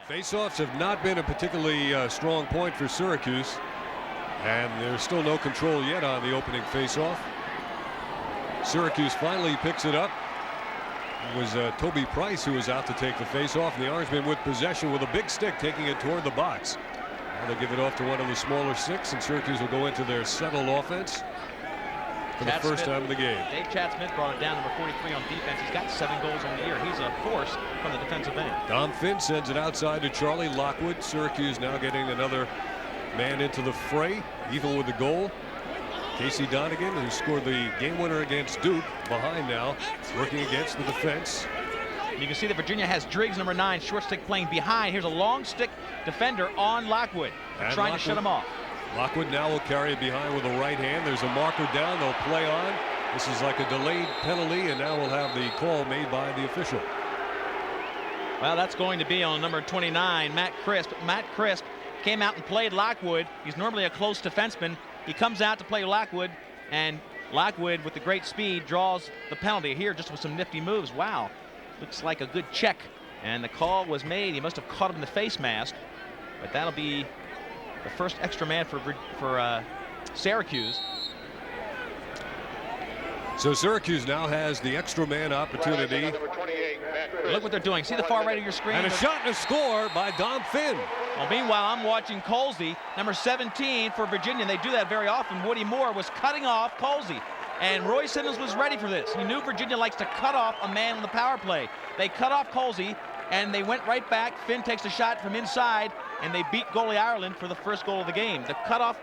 Faceoffs have not been a particularly strong point for Syracuse, and there's still no control yet on the opening faceoff. Syracuse finally picks it up. It was Toby Price who was out to take the faceoff, and the Orangemen with possession with a big stick taking it toward the box. Now they'll give it off to one of the smaller six, and Syracuse will go into their settled offense for the first time of the game. Dave Chad Smith brought it down, number 43 on defense. He's got 7 goals on the year. He's a force from the defensive end. Dom Finn sends it outside to Charlie Lockwood. Syracuse now getting another man into the fray, even with the goal. Casey Donegan, who scored the game winner against Duke, behind now, working against the defense. You can see that Virginia has Driggs, number 9, short stick playing behind. Here's a long stick defender on Lockwood, trying to shut him off. Lockwood now will carry it behind with the right hand. There's a marker down. They'll play on. This is like a delayed penalty, and now we'll have the call made by the official. Well, that's going to be on number 29, Matt Crisp. Matt Crisp came out and played Lockwood. He's normally a close defenseman. He comes out to play Lockwood, and Lockwood, with the great speed, draws the penalty here just with some nifty moves. Wow, looks like a good check. And the call was made. He must have caught him in the face mask, but that'll be the first extra man for Syracuse. So Syracuse now has the extra man opportunity. Look what they're doing. See the far right of your screen? And a shot and a score by Dom Finn. Well, meanwhile, I'm watching Colsey, number 17 for Virginia, and they do that very often. Woody Moore was cutting off Colsey, and Roy Simmons was ready for this. He knew Virginia likes to cut off a man on the power play. They cut off Colsey, and they went right back. Finn takes a shot from inside, and they beat goalie Ireland for the first goal of the game. The cutoff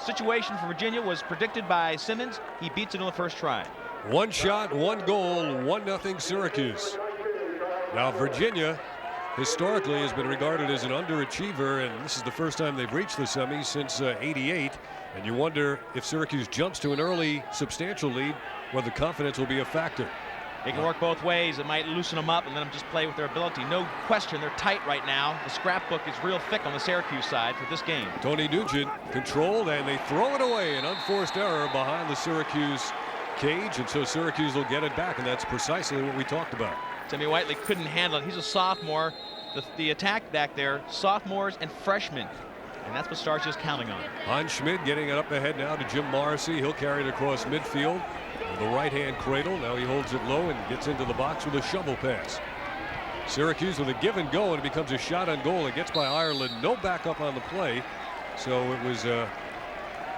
situation for Virginia was predicted by Simmons. He beats it on the first try. One shot, one goal, 1-0 Syracuse. Now Virginia historically has been regarded as an underachiever, and this is the first time they've reached the semis since '88. And you wonder if Syracuse jumps to an early substantial lead, whether confidence will be a factor. It can work both ways. It might loosen them up and let them just play with their ability. No question, they're tight right now. The scrapbook is real thick on the Syracuse side for this game. Tony Nugent controlled, and they throw it away. An unforced error behind the Syracuse cage, and so Syracuse will get it back, and that's precisely what we talked about. Timmy Whiteley couldn't handle it. He's a sophomore. The attack back there, sophomores and freshmen. And that's what Starch is counting on. Hans Schmidt getting it up ahead now to Jim Morrissey. He'll carry it across midfield with the right-hand cradle. Now he holds it low and gets into the box with a shovel pass. Syracuse with a give and go, and it becomes a shot on goal. It gets by Ireland. No backup on the play. So it was a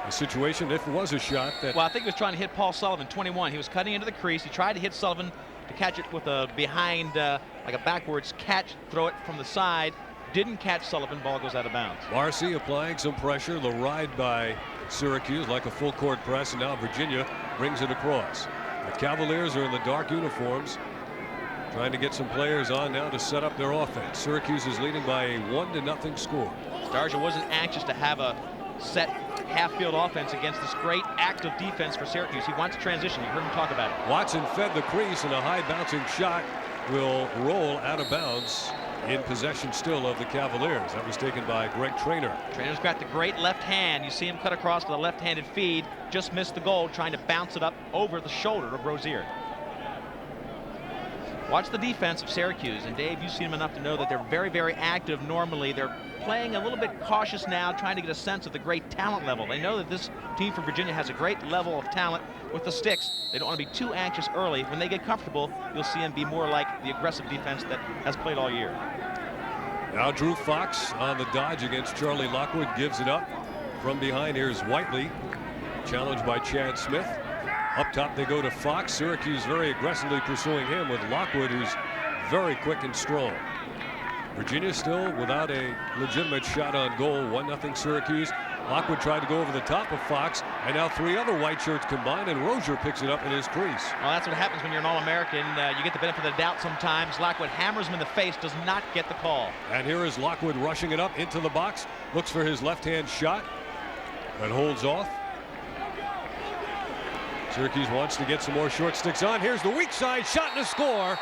situation, if it was a shot, that... Well, I think he was trying to hit Paul Sullivan, 21. He was cutting into the crease. He tried to hit Sullivan to catch it with a behind, like a backwards catch, throw it from the side. Didn't catch Sullivan. Ball goes out of bounds. Marcy applying some pressure. The ride by Syracuse like a full court press, and now Virginia brings it across. The Cavaliers are in the dark uniforms, trying to get some players on now to set up their offense. Syracuse is leading by a 1-0 score. Starja wasn't anxious to have a set half-field offense against this great active defense for Syracuse. He wants transition. You heard him talk about it. Watson fed the crease, and a high bouncing shot will roll out of bounds. In possession still of the Cavaliers. That was taken by Greg Traynor. Trainor's got the great left hand. You see him cut across with a left-handed feed. Just missed the goal, trying to bounce it up over the shoulder of Rozier. Watch the defense of Syracuse, and Dave, you've seen them enough to know that they're very, very active normally. They're playing a little bit cautious now, trying to get a sense of the great talent level. They know that this team from Virginia has a great level of talent with the sticks. They don't want to be too anxious early. When they get comfortable, you'll see them be more like the aggressive defense that has played all year. Now Drew Fox on the dodge against Charlie Lockwood, gives it up. From behind, here's Whiteley, challenged by Chad Smith. Up top they go to Fox. Syracuse very aggressively pursuing him with Lockwood, who's very quick and strong. Virginia still without a legitimate shot on goal. 1-0 Syracuse. Lockwood tried to go over the top of Fox, and now 3 other white shirts combined, and Rozier picks it up in his crease. Well, that's what happens when you're an All-American. You get the benefit of the doubt sometimes. Lockwood hammers him in the face, does not get the call. And here is Lockwood rushing it up into the box. Looks for his left-hand shot, but holds off. Syracuse wants to get some more short sticks on. Here's the weak side shot and a score.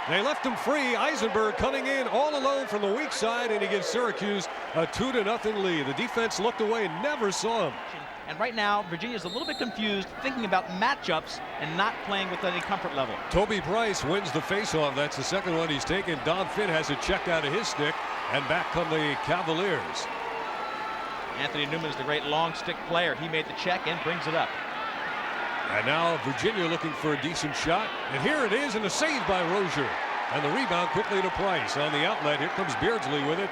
They left him free. Eisenberg coming in all alone from the weak side, and he gives Syracuse a 2-0 lead. The defense looked away and never saw him. And right now, Virginia's a little bit confused, thinking about matchups and not playing with any comfort level. Toby Price wins the faceoff. That's the second one he's taken. Dom Finn has it checked out of his stick. And back come the Cavaliers. Anthony Newman is the great long stick player. He made the check and brings it up. And now Virginia looking for a decent shot. And here it is, and a save by Rozier. And the rebound quickly to Price on the outlet. Here comes Beardsley with it.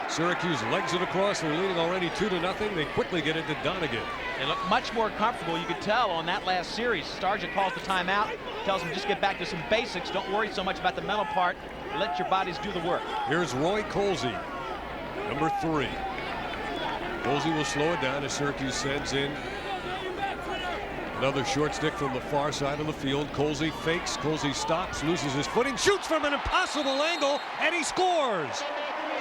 Syracuse legs it across. They're leading already 2-0. They quickly get into Donegan. They look much more comfortable. You could tell on that last series. Starja calls the timeout, tells them just get back to some basics. Don't worry so much about the mental part. Let your bodies do the work. Here's Roy Colsey, number 3. Colsey will slow it down as Syracuse sends in another short stick from the far side of the field. Colsey fakes. Colsey stops, loses his footing, shoots from an impossible angle, and he scores.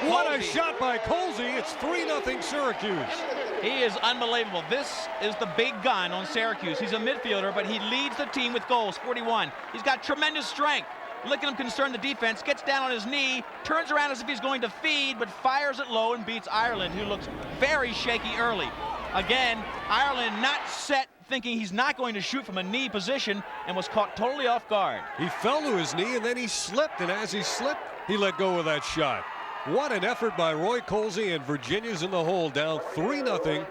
What a shot by Colsey. It's 3-0 Syracuse. He is unbelievable. This is the big gun on Syracuse. He's a midfielder, but he leads the team with goals, 41. He's got tremendous strength. Look at him concern the defense, gets down on his knee, turns around as if he's going to feed, but fires it low and beats Ireland, who looks very shaky early. Again, Ireland not set, thinking he's not going to shoot from a knee position, and was caught totally off guard. He fell to his knee, and then he slipped, and as he slipped, he let go of that shot. What an effort by Roy Colsey, and Virginia's in the hole, down 3-0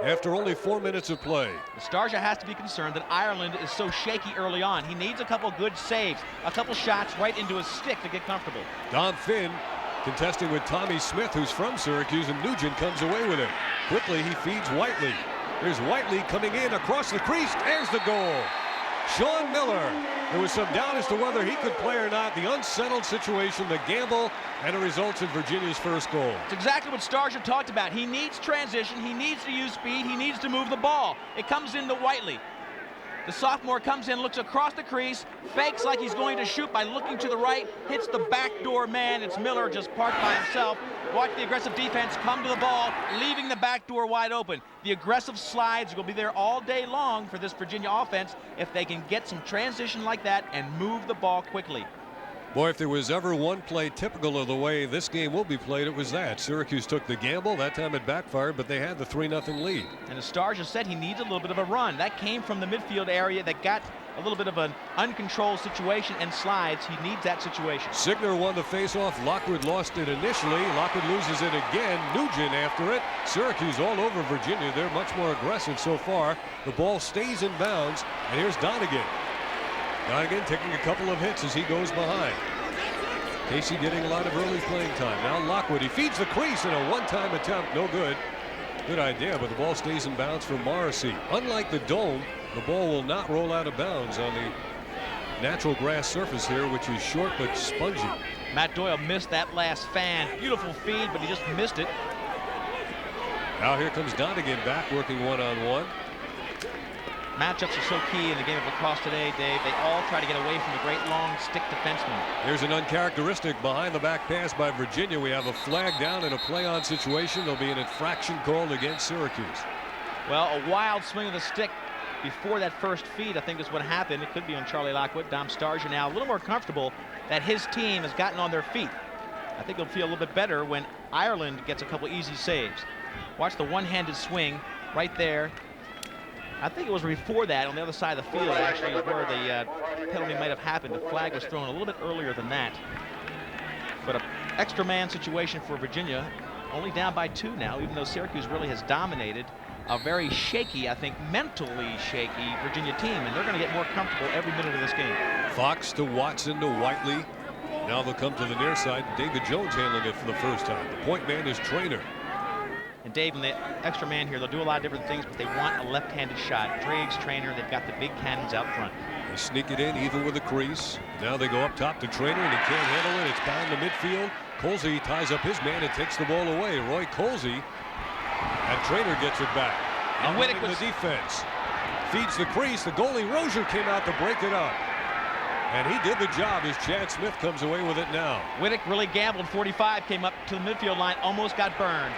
after only 4 minutes of play. Starja has to be concerned that Ireland is so shaky early on. He needs a couple good saves, a couple shots right into his stick to get comfortable. Dom Finn contesting with Tommy Smith, who's from Syracuse, and Nugent comes away with him. Quickly, he feeds Whiteley. There's Whiteley coming in across the crease. There's the goal. Sean Miller. There was some doubt as to whether he could play or not. The unsettled situation, the gamble, and it results in Virginia's first goal. It's exactly what Starja talked about. He needs transition. He needs to use speed. He needs to move the ball. It comes into Whiteley. The sophomore comes in, looks across the crease, fakes like he's going to shoot by looking to the right, hits the backdoor man. It's Miller just parked by himself. Watch the aggressive defense come to the ball, leaving the back door wide open. The aggressive slides will be there all day long for this Virginia offense if they can get some transition like that and move the ball quickly. Boy, if there was ever one play typical of the way this game will be played, it was that. Syracuse took the gamble. That time it backfired, but they had the 3-0 lead. And as Starja said, he needs a little bit of a run. That came from the midfield area that got a little bit of an uncontrolled situation and slides. He needs that situation. Signer won the faceoff. Lockwood lost it initially. Lockwood loses it again. Nugent after it. Syracuse all over Virginia. They're much more aggressive so far. The ball stays in bounds, and here's Donegan. Donegan taking a couple of hits as he goes behind. Casey getting a lot of early playing time. Now Lockwood, he feeds the crease in a one-time attempt. No good. Good idea, but the ball stays in bounds for Morrissey. Unlike the dome, the ball will not roll out of bounds on the natural grass surface here, which is short but spongy. Matt Doyle missed that last fan. Beautiful feed, but he just missed it. Now here comes Donegan back working one-on-one. Matchups are so key in the game of lacrosse today, Dave. They all try to get away from the great long stick defenseman. Here's an uncharacteristic behind the back pass by Virginia. We have a flag down in a play-on situation. There'll be an infraction called against Syracuse. Well, a wild swing of the stick before that first feed, I think, is what happened. It could be on Charlie Lockwood. Dom Starja now a little more comfortable that his team has gotten on their feet. I think he'll feel a little bit better when Ireland gets a couple easy saves. Watch the one-handed swing right there. I think it was before that on the other side of the field, actually, is where the penalty might have happened. The flag was thrown a little bit earlier than that. But an extra man situation for Virginia, only down by 2 now, even though Syracuse really has dominated a very shaky, I think mentally shaky Virginia team, and they're going to get more comfortable every minute of this game. Fox to Watson to Whiteley. Now they'll come to the near side. David Jones handling it for the first time. The point man is Traynor. And Dave, and the extra man here, they'll do a lot of different things, but they want a left-handed shot. Driggs, Traynor, they've got the big cannons out front. They sneak it in even with the crease. Now they go up top to Traynor, and he can't handle it. It's bound to midfield. Colsey ties up his man and takes the ball away. Roy Colsey, and Traynor gets it back. And Whittick was the defense. Feeds the crease. The goalie Rozier came out to break it up. And he did the job as Chad Smith comes away with it now. Whittick really gambled. 45 came up to the midfield line, almost got burned.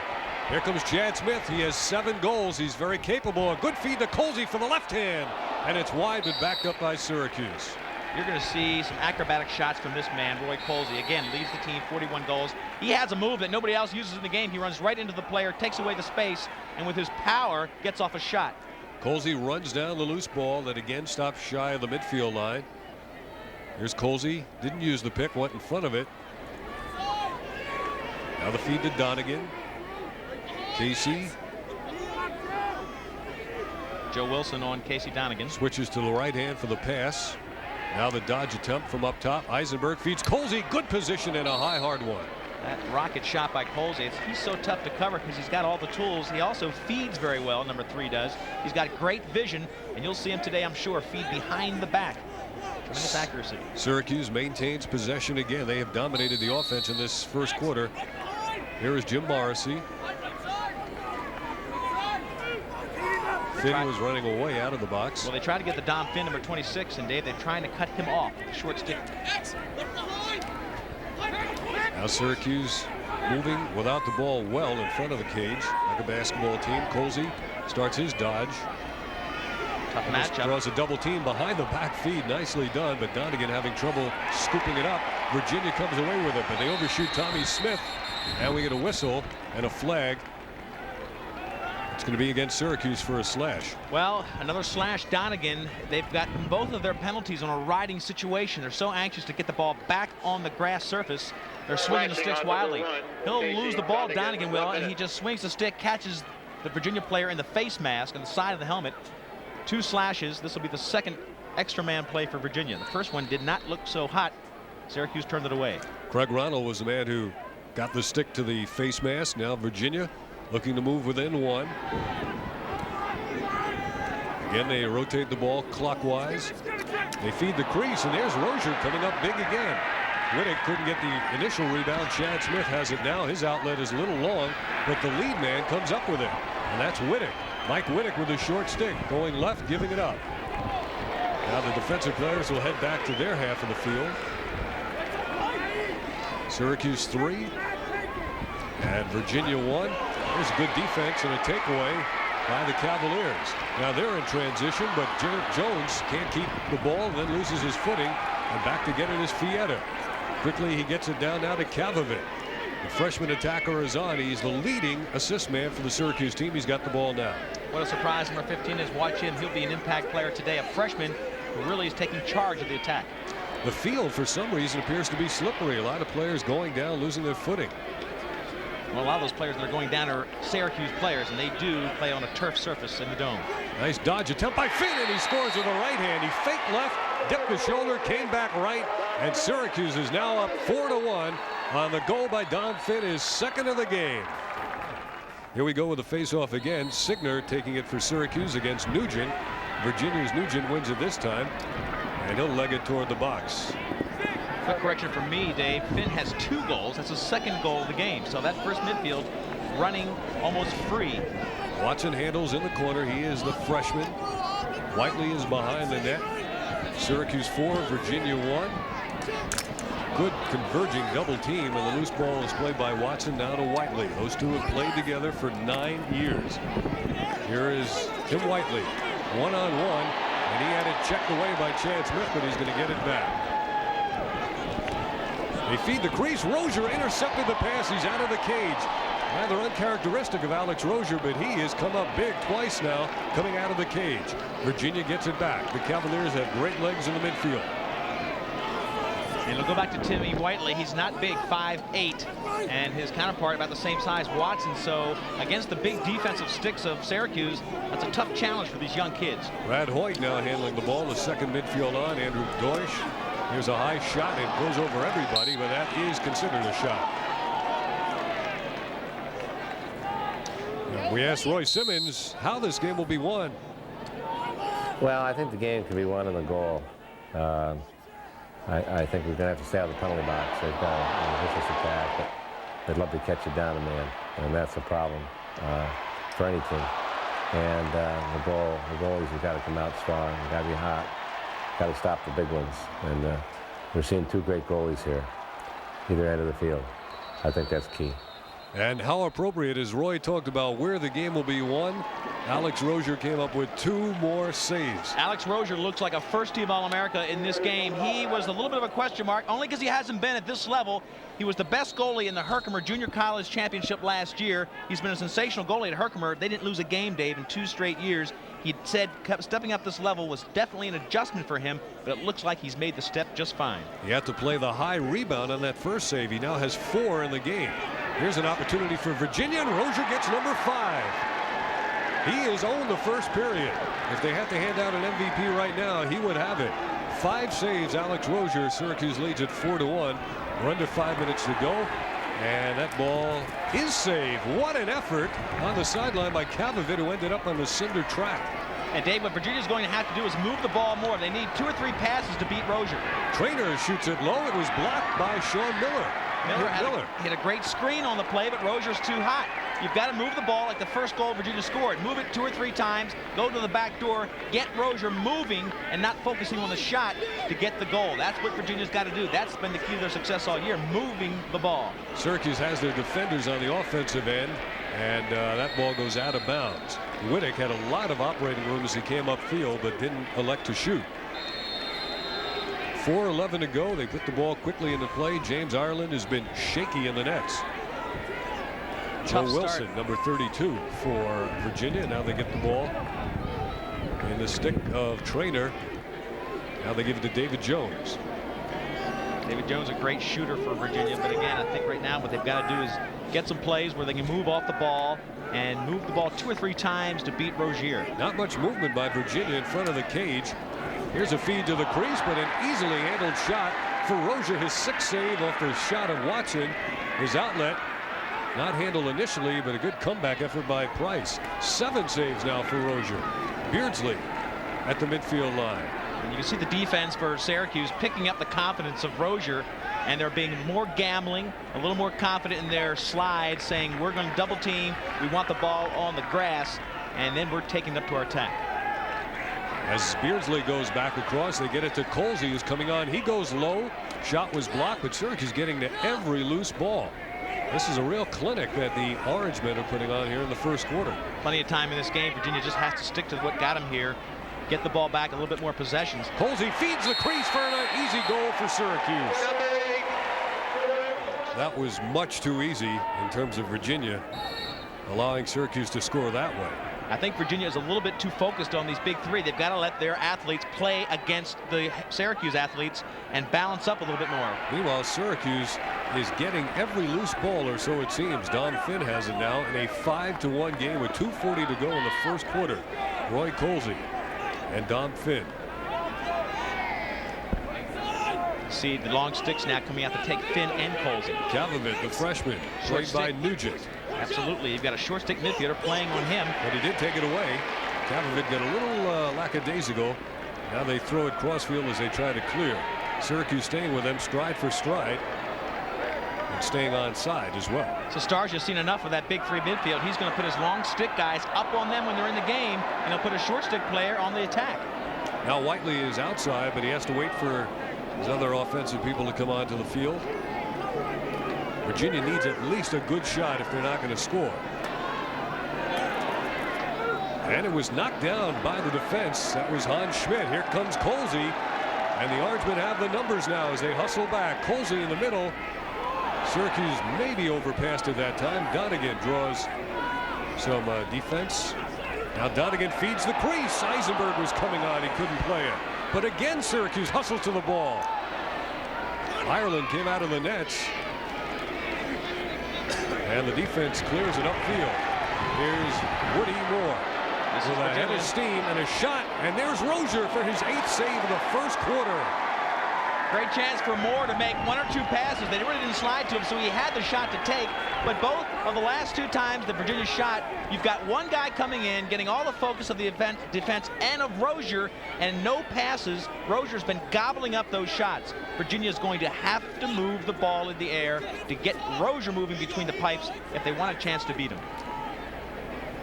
Here comes Chad Smith. He has 7 goals. He's very capable. A good feed to Colsey for the left hand. And it's wide, but backed up by Syracuse. You're going to see some acrobatic shots from this man, Roy Colsey. Again, leads the team 41 goals. He has a move that nobody else uses in the game. He runs right into the player, takes away the space, and with his power, gets off a shot. Colsey runs down the loose ball that again stops shy of the midfield line. Here's Colsey. Didn't use the pick, went in front of it. Now the feed to Donegan. Casey. Joe Wilson on Casey Donegan. Switches to the right hand for the pass. Now the dodge attempt from up top. Eisenberg feeds Colsey. Good position and a high hard one. That rocket shot by Colsey. He's so tough to cover because he's got all the tools. He also feeds very well, number 3 does. He's got great vision, and you'll see him today, I'm sure, feed behind the back. Tremendous accuracy. Syracuse maintains possession again. They have dominated the offense in this first quarter. Here is Jim Morrissey. Finn was running away out of the box. Well, they tried to get the Dom Finn, number 26, and Dave, they're trying to cut him off with the short stick. Now Syracuse moving without the ball well in front of the cage like a basketball team. Colsey starts his dodge. Tough matchup. Draws a double team behind the back feed. Nicely done, but Donegan having trouble scooping it up. Virginia comes away with it, but they overshoot Tommy Smith. And we get a whistle and a flag. It's going to be against Syracuse for a slash. Well, another slash. Donegan. They've got both of their penalties on a riding situation. They're so anxious to get the ball back on the grass surface. They're swinging the sticks wildly. He'll lose the ball, Donegan will, and he just swings the stick, catches the Virginia player in the face mask on the side of the helmet. 2 slashes. This will be the second extra man play for Virginia. The first one did not look so hot. Syracuse turned it away. Craig Ronald was the man who got the stick to the face mask. Now Virginia looking to move within 1. Again, they rotate the ball clockwise. They feed the crease, and there's Rozier coming up big again. Wittick couldn't get the initial rebound. Chad Smith has it now. His outlet is a little long, but the lead man comes up with it, and that's Wittick. Mike Wittick with a short stick, going left, giving it up. Now the defensive players will head back to their half of the field. Syracuse 3 and Virginia 1. There's a good defense and a takeaway by the Cavaliers. Now they're in transition, but Jones can't keep the ball and then loses his footing, and back to get it is Fieta. Quickly he gets it down now to Kavovit. The freshman attacker is on. He's the leading assist man for the Syracuse team. He's got the ball now. What a surprise. Number 15 is. Watch him. He'll be an impact player today. A freshman who really is taking charge of the attack. The field for some reason appears to be slippery. A lot of players going down, losing their footing. Well, a lot of those players that are going down are Syracuse players, and they do play on a turf surface in the dome. Nice dodge attempt by Finn, and he scores with the right hand. He faked left, dipped the shoulder, came back right, and Syracuse is now up 4-1 on the goal by Dom Finn, his second of the game. Here we go with the face-off again. Signer taking it for Syracuse against Nugent. Virginia's Nugent wins it this time, and he'll leg it toward the box. Quick correction from me, Dave. Finn has 2 goals. That's his second goal of the game. So that first midfield running almost free. Watson handles in the corner. He is the freshman. Whiteley is behind the net. Syracuse 4, Virginia 1. Good converging double team, and the loose ball is played by Watson now to Whiteley. Those two have played together for 9 years. Here is Tim Whiteley, one-on-one, and he had it checked away by Chad Smith, but he's going to get it back. They feed the crease. Rozier intercepted the pass. He's out of the cage. Rather uncharacteristic of Alex Rozier, but he has come up big twice now coming out of the cage. Virginia gets it back. The Cavaliers have great legs in the midfield. And we'll go back to Timmy Whiteley. He's not big, 5'8", and his counterpart about the same size, Watson. So against the big defensive sticks of Syracuse, that's a tough challenge for these young kids. Brad Hoyt now handling the ball. The second midfield on. Andrew Deutsch. Here's a high shot. It goes over everybody, but that is considered a shot. We asked Roy Simmons how this game will be won. Well, I think the game can be won in the goal. I think we're going to have to stay out of the penalty box. They've got a vicious attack, but they'd love to catch it down a man, and that's a problem for any team. And the goalies have got to come out strong. They've got to be hot. Got to stop the big ones. And we're seeing 2 great goalies here, either end of the field. I think that's key. And how appropriate, as Roy talked about where the game will be won, Alex Rozier came up with 2 more saves. Alex Rozier looks like a first-team All-America in this game. He was a little bit of a question mark, only because he hasn't been at this level. He was the best goalie in the Herkimer Junior College Championship last year. He's been a sensational goalie at Herkimer. They didn't lose a game, Dave, in 2 straight years. He said stepping up this level was definitely an adjustment for him, but it looks like he's made the step just fine. He had to play the high rebound on that first save. He now has 4 in the game. Here's an opportunity for Virginia, and Rozier gets number 5. He has owned the first period. If they had to hand out an MVP right now, he would have it. 5 saves, Alex Rozier. Syracuse leads at 4-1. We're under 5 minutes to go. And that ball is saved. What an effort on the sideline by Kavovit, who ended up on the cinder track. And Dave, what Virginia's going to have to do is move the ball more. They need 2 or 3 passes to beat Rozier. Trainer shoots it low. It was blocked by Sean Miller. Miller hit a great screen on the play, but Rozier's too hot. You've got to move the ball like the first goal Virginia scored. Move it 2 or 3 times, go to the back door, get Rozier moving and not focusing on the shot to get the goal. That's what Virginia's got to do. That's been the key to their success all year, moving the ball. Syracuse has their defenders on the offensive end, and that ball goes out of bounds. Wittek had a lot of operating room as he came upfield, but didn't elect to shoot. 4:11 to go. They put the ball quickly into play. James Ireland has been shaky in the nets. Joe Wilson, number 32 for Virginia. Now they get the ball in the stick of Trainer. Now they give it to David Jones. David Jones, a great shooter for Virginia, but again, I think right now what they've got to do is get some plays where they can move off the ball and move the ball 2 or 3 times to beat Rozier. Not much movement by Virginia in front of the cage. Here's a feed to the crease, but an easily handled shot for Rozier. His 6th save off the shot of Watson. His outlet not handled initially, but a good comeback effort by Price. 7 saves now for Rozier. Beardsley at the midfield line. And you can see the defense for Syracuse picking up the confidence of Rozier, and they're being more gambling, a little more confident in their slide, saying we're going to double team, we want the ball on the grass, and then we're taking it up to our attack. As Beardsley goes back across, they get it to Colsey, who's coming on. He goes low. Shot was blocked, but Syracuse getting to every loose ball. This is a real clinic that the Orangemen are putting on here in the first quarter. Plenty of time in this game. Virginia just has to stick to what got them here. Get the ball back, a little bit more possessions. Colsey feeds the crease for an easy goal for Syracuse. That was much too easy in terms of Virginia, allowing Syracuse to score that way. I think Virginia is a little bit too focused on these big 3. They've got to let their athletes play against the Syracuse athletes and balance up a little bit more. Meanwhile, Syracuse is getting every loose ball, or so it seems. Dom Finn has it now in a 5-1 game with 2:40 to go in the first quarter. Roy Colsey and Dom Finn. See the long sticks now coming out to take Finn and Colsey. Kavovit, the freshman, played by Nugent. Absolutely. You've got a short stick midfielder playing on him. But he did take it away. Kavovit got a little lackadaisical. Now they throw it crossfield as they try to clear. Syracuse staying with them stride for stride and staying on side as well. So Star's just seen enough of that big 3 midfield. He's going to put his long stick guys up on them when they're in the game, and he'll put a short stick player on the attack. Now Whiteley is outside, but he has to wait for his other offensive people to come onto the field. Virginia needs at least a good shot if they're not going to score. And it was knocked down by the defense. That was Hans Schmidt. Here comes Colsey. And the Orangemen have the numbers now as they hustle back. Colsey in the middle. Syracuse maybe overpassed it that time. Donegan draws some defense. Now Donegan feeds the crease. Eisenberg was coming on. He couldn't play it. But again, Syracuse hustles to the ball. Ireland came out of the nets. And the defense clears it upfield. Here's Woody Moore. This with a head of steam and a shot. And there's Rozier for his 8th save of the first quarter. Great chance for Moore to make 1 or 2 passes. They really didn't slide to him, so he had the shot to take. But both of the last 2 times that Virginia shot, you've got one guy coming in, getting all the focus of the defense and of Rozier, and no passes. Rozier's been gobbling up those shots. Virginia's going to have to move the ball in the air to get Rozier moving between the pipes if they want a chance to beat him.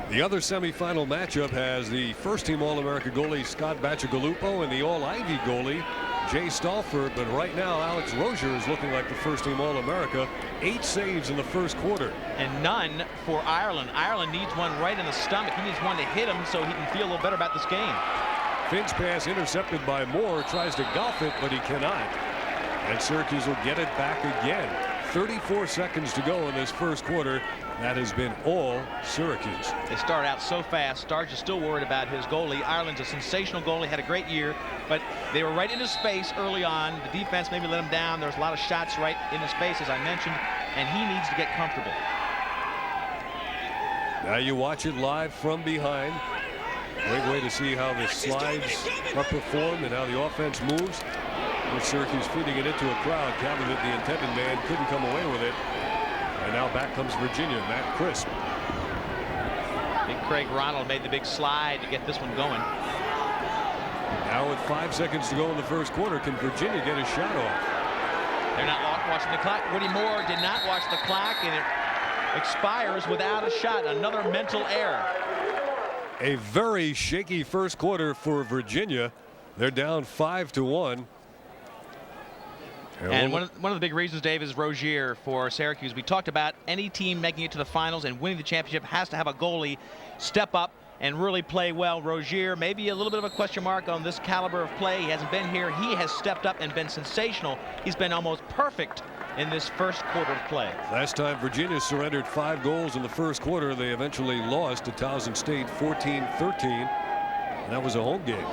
The other semifinal matchup has the first-team All-America goalie Scott Bacigalupo and the All-Ivy goalie Jay Stalford. But right now, Alex Rozier is looking like the first-team All-America. 8 saves in the first quarter. And none for Ireland. Ireland needs one right in the stomach. He needs one to hit him so he can feel a little better about this game. Finn's pass intercepted by Moore. Tries to golf it, but he cannot. And Syracuse will get it back again. 34 seconds to go in this first quarter. That has been all Syracuse. They start out so fast. Starge is still worried about his goalie. Ireland's a sensational goalie, had a great year, but they were right into space early on. The defense maybe let him down. There was a lot of shots right into space, as I mentioned. and he needs to get comfortable. Now you watch it live from behind. Great way to see how the slides are performed and how the offense moves. With Syracuse feeding it into a crowd, counted that the intended man couldn't come away with it. And now back comes Virginia, Matt Crisp. Big Craig Ronald made the big slide to get this one going. Now with 5 seconds to go in the first quarter, can Virginia get a shot off? They're not watching the clock. Woody Moore did not watch the clock, and it expires without a shot. Another mental error. A very shaky first quarter for Virginia. They're down 5-1. And one of the big reasons, Dave, is Rozier for Syracuse. We talked about any team making it to the finals and winning the championship has to have a goalie step up and really play well. Rozier, maybe a little bit of a question mark on this caliber of play. He hasn't been here. He has stepped up and been sensational. He's been almost perfect in this first quarter of play. Last time Virginia surrendered 5 goals in the first quarter, they eventually lost to Towson State 14-13. And that was a home game.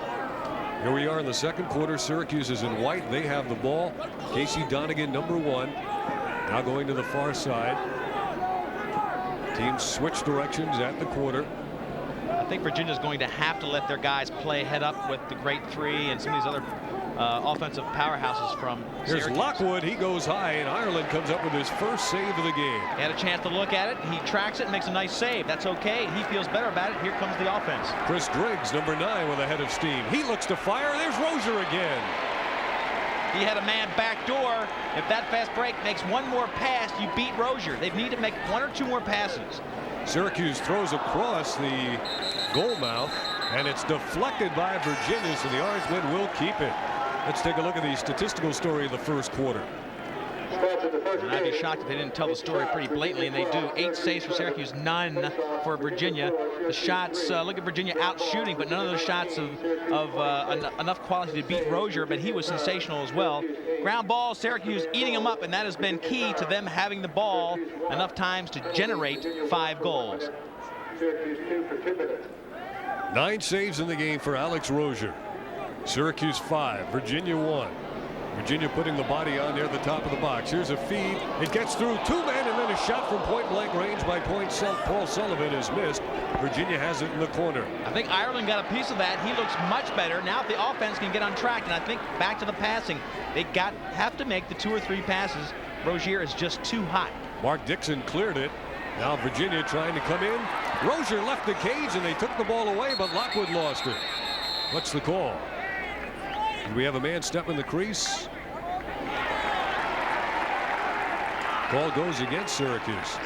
Here we are in the second quarter. Syracuse is in white. They have the ball. Casey Donegan, number 1. Now going to the far side. Teams switch directions at the quarter. I think Virginia's going to have to let their guys play head up with the great 3 and some of these other offensive powerhouses from Here's Syracuse. Lockwood. He goes high, and Ireland comes up with his first save of the game. He had a chance to look at it. He tracks it and makes a nice save. That's okay. He feels better about it. Here comes the offense. Chris Driggs, number 9, with a head of steam. He looks to fire. There's Rozier again. He had a man back door. If that fast break makes one more pass, you beat Rozier. They need to make 1 or 2 more passes. Syracuse throws across the goal mouth, and it's deflected by Virginia, so the Orangemen will keep it. Let's take a look at the statistical story of the first quarter. And I'd be shocked if they didn't tell the story pretty blatantly, and they do. 8 saves for Syracuse, none for Virginia. The shots, look at Virginia out shooting, but none of those shots of enough quality to beat Rozier, but he was sensational as well. Ground ball, Syracuse eating them up, and that has been key to them having the ball enough times to generate 5 goals. 9 saves in the game for Alex Rozier. Syracuse 5, Virginia 1. Virginia putting the body on near the top of the box. Here's a feed. It gets through 2 men, and then a shot from point-blank range by Paul Sullivan is missed. Virginia has it in the corner. I think Ireland got a piece of that. He looks much better. Now if the offense can get on track, and I think back to the passing, they have to make the 2 or 3 passes. Rozier is just too hot. Mark Dixon cleared it. Now Virginia trying to come in. Rozier left the cage, and they took the ball away, but Lockwood lost it. What's the call? Do we have a man step in the crease? Ball goes against Syracuse.